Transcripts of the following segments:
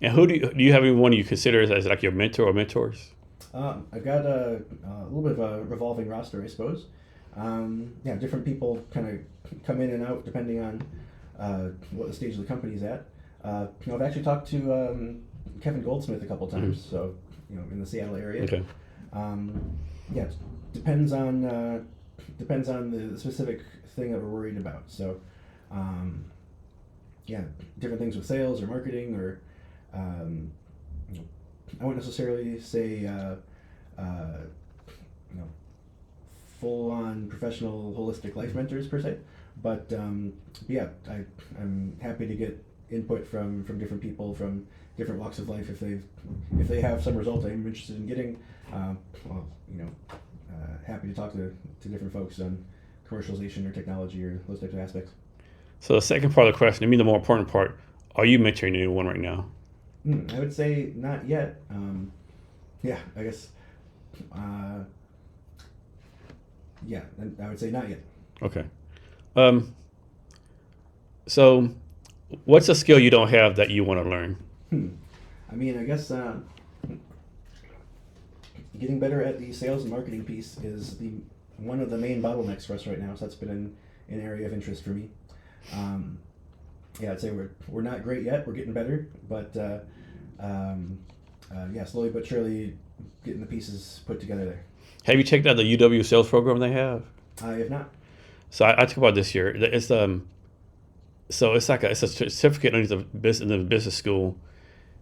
And who do you have anyone you consider as like your mentor or mentors? I've got a little bit of a revolving roster, I suppose. Yeah, different people kind of come in and out depending on what the stage of the company's at. I've actually talked to Kevin Goldsmith a couple Mm-hmm. times, so in the Seattle area. Okay. Um, yeah, it depends on depends on the specific thing that we're worried about. So, um, yeah, different things with sales or marketing or um, you know, I wouldn't necessarily say uh, you know full on professional holistic life mentors per se, but yeah, I'm happy to get input from different people from different walks of life if they have some result I'm interested in getting. Well, happy to talk to different folks on commercialization or technology or those types of aspects. So the second part of the question, I mean the more important part, are you mentoring anyone right now? I would say not yet. Yeah, I guess. Uh, yeah, I would say not yet. Okay. Um, so what's a skill you don't have that you want to learn? Hmm. I mean, I guess getting better at the sales and marketing piece is the one of the main bottlenecks for us right now. So that's been an area of interest for me. Um, yeah, I'd say we're not great yet. We're getting better, but um, yeah, slowly but surely getting the pieces put together there. Have you checked out the UW sales program they have? I have not. So I took about this year. It's a certificate under the business school,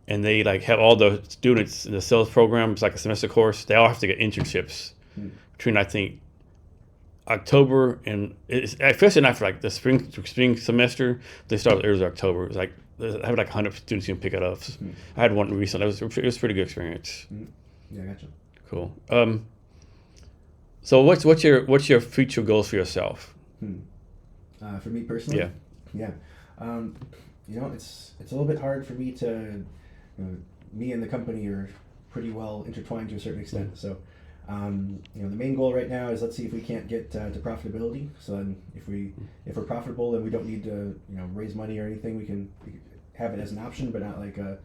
and they like have all the students in the sales program. It's like a semester course. They all have to get internships Hmm. between I think October and it's especially not for like the spring semester. They start early October. It's like I have like 100 students who can pick it up. Hmm. I had one recently. It was a pretty good experience. Hmm. Yeah, I gotcha. Cool. So what's your future goals for yourself? Hmm. For me personally, Yeah. yeah, um, it's a little bit hard for me to, me and the company are pretty well intertwined to a certain extent. So, the main goal right now is let's see if we can't get to profitability. So then, if we're profitable and we don't need to raise money or anything, we can have it as an option, but not like a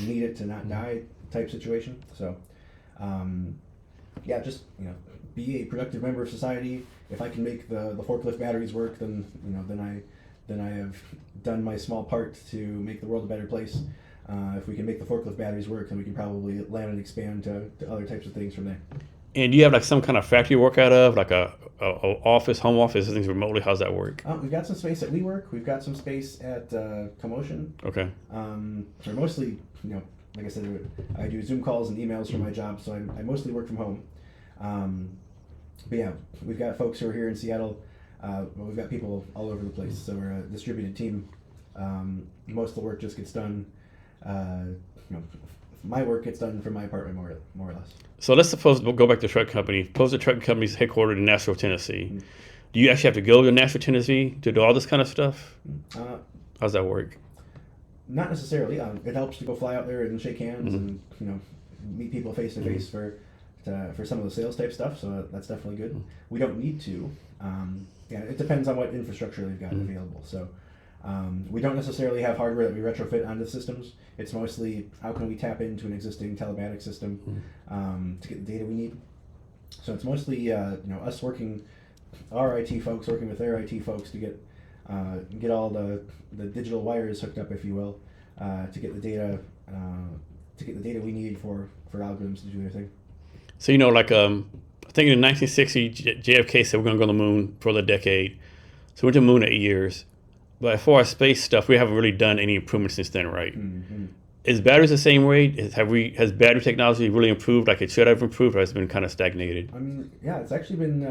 need it to not die type situation. So, um, yeah, just be a productive member of society. If I can make the forklift batteries work, then I have done my small part to make the world a better place. If we can make the forklift batteries work, then we can probably land and expand to other types of things from there. And do you have like some kind of factory you work out of, like a office, home office, things remotely? How's that work? We've got some space at WeWork. We've got some space at Commotion. Okay. We're mostly, like I said, I do Zoom calls and emails for my job, so I mostly work from home. But yeah, we've got folks who are here in Seattle. We've got people all over the place, so we're a distributed team. Most of the work just gets done. Uh, you know, my work gets done from my apartment more or less. So let's suppose we'll go back to the truck company. Suppose the truck company's headquartered in Nashville, Tennessee. Mm. Do you actually have to go to Nashville, Tennessee to do all this kind of stuff? Uh, How's that work? Not necessarily. It helps to go fly out there and shake hands and meet people face to face for some of the sales type stuff. So that's definitely good. We don't need to. Yeah, it depends on what infrastructure they've got available. So we don't necessarily have hardware that we retrofit onto the systems. It's mostly how can we tap into an existing telematic system to get the data we need. So it's mostly us working, our IT folks working with their IT folks to get all the digital wires hooked up, if you will, to get the data we need for algorithms to do their thing. So I think in 1960, JFK said we're going to go to the moon for the decade. So we went to the moon 8 years. But as far as space stuff, we haven't really done any improvements since then, right? Mm-hmm. Is batteries the same way? Has battery technology really improved like it should have improved, or has it been kind of stagnated? I mean, yeah, it's actually been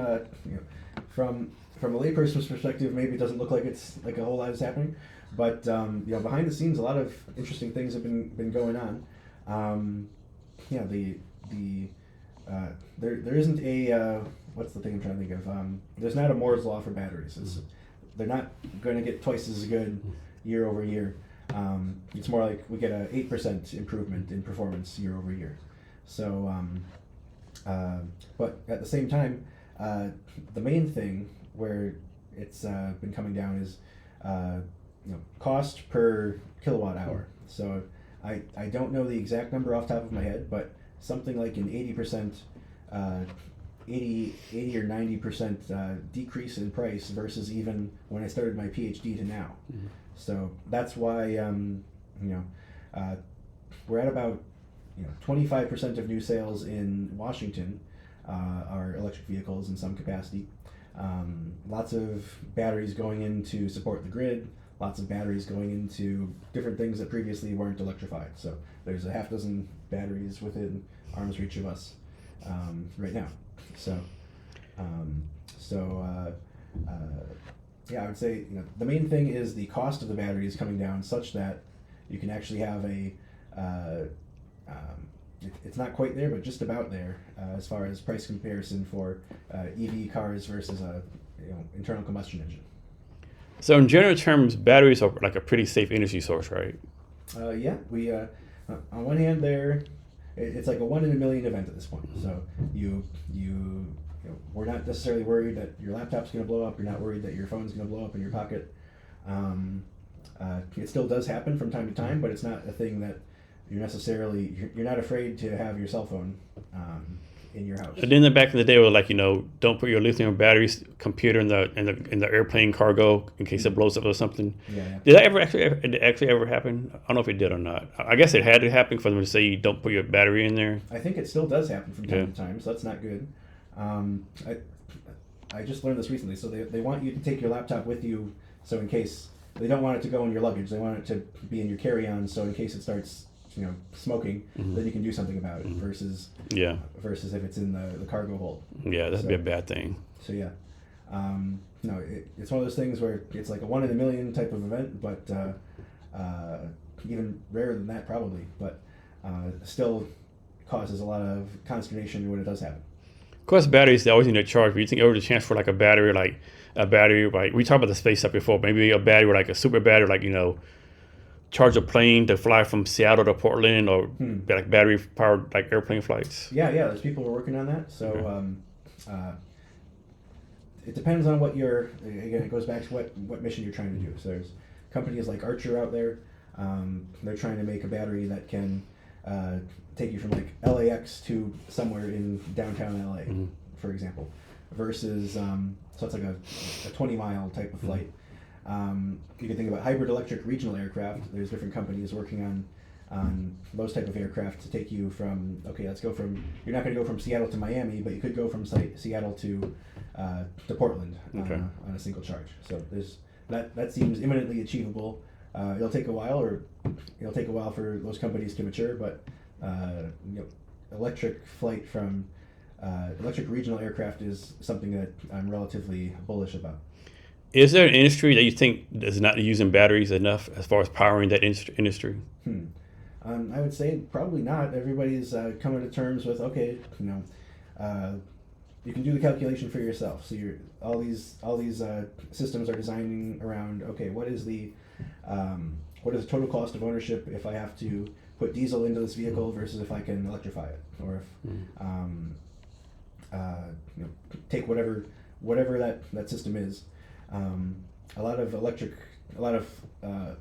from a layperson's perspective, maybe it doesn't look like it's like a whole lot is happening, but behind the scenes, a lot of interesting things have been going on. Yeah, there isn't a what's the thing I'm trying to think of? There's not a Moore's law for batteries. They're not going to get twice as good year over year. It's more like we get a 8% improvement in performance year over year. So, but at the same time, the main thing where it's been coming down is cost per kilowatt hour. So I don't know the exact number off the top of my head, but something like an 80%, uh, 80 or 90% decrease in price versus even when I started my PhD to now. Mm-hmm. So that's why uh, we're at about 25% of new sales in Washington are electric vehicles in some capacity. Lots of batteries going in to support the grid, lots of batteries going into different things that previously weren't electrified. So there's a half dozen batteries within arm's reach of us right now. So, um, so yeah, I would say the main thing is the cost of the battery is coming down such that you can actually have a it's not quite there, but just about there as far as price comparison for EV cars versus a internal combustion engine. So in general terms, batteries are like a pretty safe energy source, right? Yeah, we on one hand it's like a 1 in a million event at this point. So we're not necessarily worried that your laptop's going to blow up. You're not worried that your phone's going to blow up in your pocket. It still does happen from time to time, but it's not a thing that you're not afraid to have your cell phone in your house. And then back in the day, we were like, don't put your lithium batteries computer in the airplane cargo in case it blows up or something. Yeah. Did that actually ever happen? I don't know if it did or not. I guess it had to happen for them to say you don't put your battery in there. I think it still does happen from time to time, so that's not good. I just learned this recently. So they want you to take your laptop with you, so in case they don't want it to go in your luggage, they want it to be in your carry-on. So in case it starts smoking, then you can do something about it versus if it's in the cargo hold. Yeah, that'd be a bad thing. So yeah, it's one of those things where it's like a 1 in a million type of event, but even rarer than that probably, but still causes a lot of consternation when it does happen. Of course, batteries, they always need to charge, but you think over the chance for like a battery, like we talked about the space stuff before, maybe a battery like a super battery, like charge a plane to fly from Seattle to Portland, or like battery powered like airplane flights. Yeah, there's people who are working on that. So it depends on what again, it goes back to what mission you're trying to do. So there's companies like Archer out there. They're trying to make a battery that can take you from like LAX to somewhere in downtown LA, for example, versus so it's like a 20-mile type of flight. You can think about hybrid electric regional aircraft. There's different companies working on those type of aircraft to take you from, you're not going to go from Seattle to Miami, but you could go from Seattle to Portland on a single charge. So that seems imminently achievable. It'll take a while for those companies to mature, but electric flight from electric regional aircraft is something that I'm relatively bullish about. Is there an industry that you think is not using batteries enough as far as powering that industry? I would say probably not. Everybody's coming to terms with you can do the calculation for yourself. So all these systems are designing around what is the total cost of ownership if I have to put diesel into this vehicle versus if I can electrify it, or if take whatever that system is. A lot of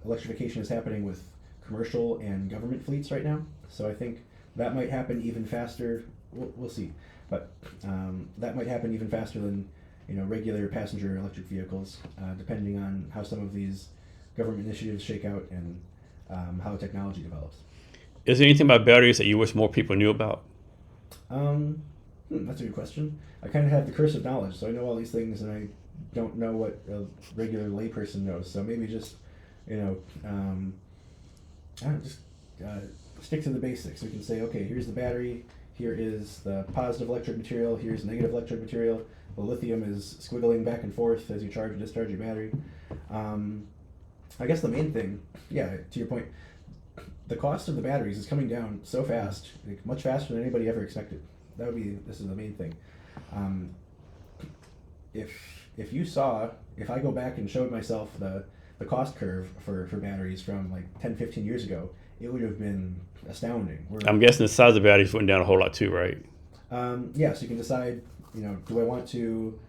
electrification is happening with commercial and government fleets right now. So I think that might happen even faster. We'll see, but that might happen even faster than regular passenger electric vehicles, depending on how some of these government initiatives shake out and how technology develops. Is there anything about batteries that you wish more people knew about? That's a good question. I kind of have the curse of knowledge, so I know all these things, and I don't know what a regular layperson knows. So maybe just stick to the basics. We can say, okay, here's the battery, here is the positive electric material, here's negative electric material. The lithium is squiggling back and forth as you charge and discharge your battery. I guess the main thing, to your point, the cost of the batteries is coming down so fast, like much faster than anybody ever expected. This is the main thing. If I go back and showed myself the cost curve for batteries from like 10, 15 years ago, it would have been astounding. I'm guessing the size of the batteries went down a whole lot too, right? So you can decide, do I want to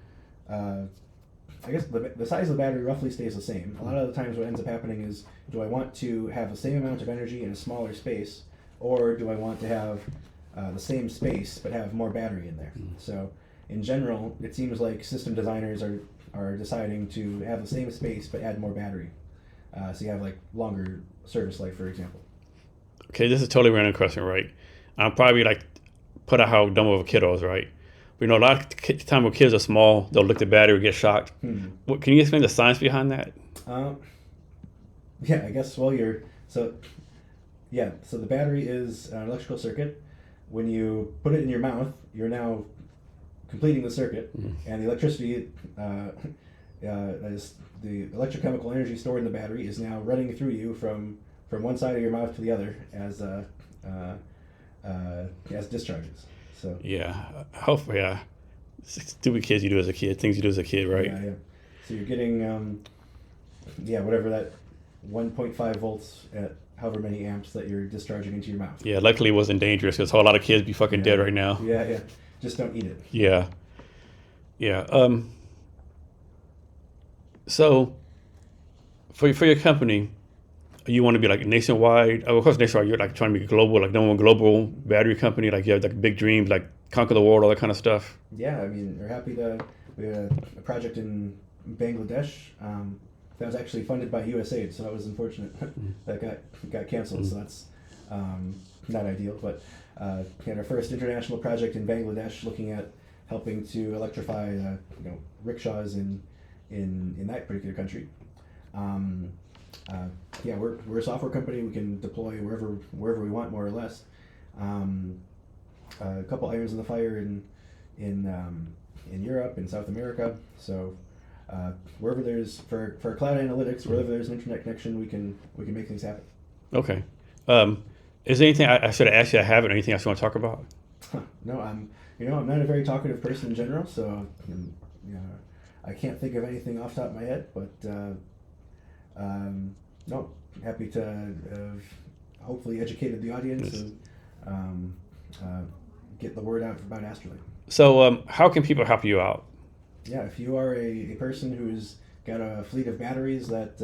I guess the size of the battery roughly stays the same. A lot of the times what ends up happening is, do I want to have the same amount of energy in a smaller space, or do I want to have the same space but have more battery in there? So in general, it seems like system designers are deciding to have the same space but add more battery. So you have like longer service life, for example. Okay, this is a totally random question, right? I'm probably like put out how dumb of a kid I was, right? We know a lot of time when kids are small, they'll look at the battery, get shocked. What, can you explain the science behind that? Yeah, I guess. Well, so the battery is an electrical circuit. When you put it in your mouth, you're now completing the circuit, and the electricity is the electrochemical energy stored in the battery is now running through you from one side of your mouth to the other as discharges. So Yeah, hopefully, yeah. Stupid kids you do as a kid, things you do as a kid, right? yeah. So you're getting whatever that 1.5 volts at however many amps that you're discharging into your mouth. Yeah, luckily it wasn't dangerous because a whole lot of kids be fucking dead right now. Yeah. Just don't eat it. Yeah, yeah. So for your company, you want to be like nationwide. Of course, nationwide. You're like trying to be global, like number one global battery company. Like you have like big dreams, like conquer the world, all that kind of stuff. Yeah, I mean, we're happy to. We had a project in Bangladesh that was actually funded by USAID, so that was unfortunate that got canceled. So that's not ideal. But we had our first international project in Bangladesh, looking at helping to electrify rickshaws in that particular country. We're a software company. We can deploy wherever we want, more or less. A couple irons in the fire in Europe, in South America. So wherever there's for cloud analytics, wherever there's an internet connection, we can make things happen. Okay. Is there anything I should have asked you? I haven't. Anything else you want to talk about? No, I'm not a very talkative person in general, so I can't think of anything off the top of my head. But no, happy to have hopefully educated the audience and get the word out about Astra. So how can people help you out? Yeah, if you are a person who's got a fleet of batteries that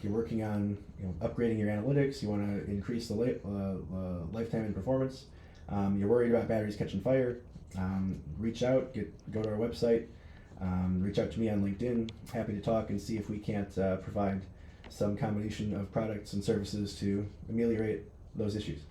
you're working on, upgrading your analytics, you want to increase the lifetime and performance, you're worried about batteries catching fire, reach out, go to our website, reach out to me on LinkedIn. Happy to talk and see if we can't provide some combination of products and services to ameliorate those issues.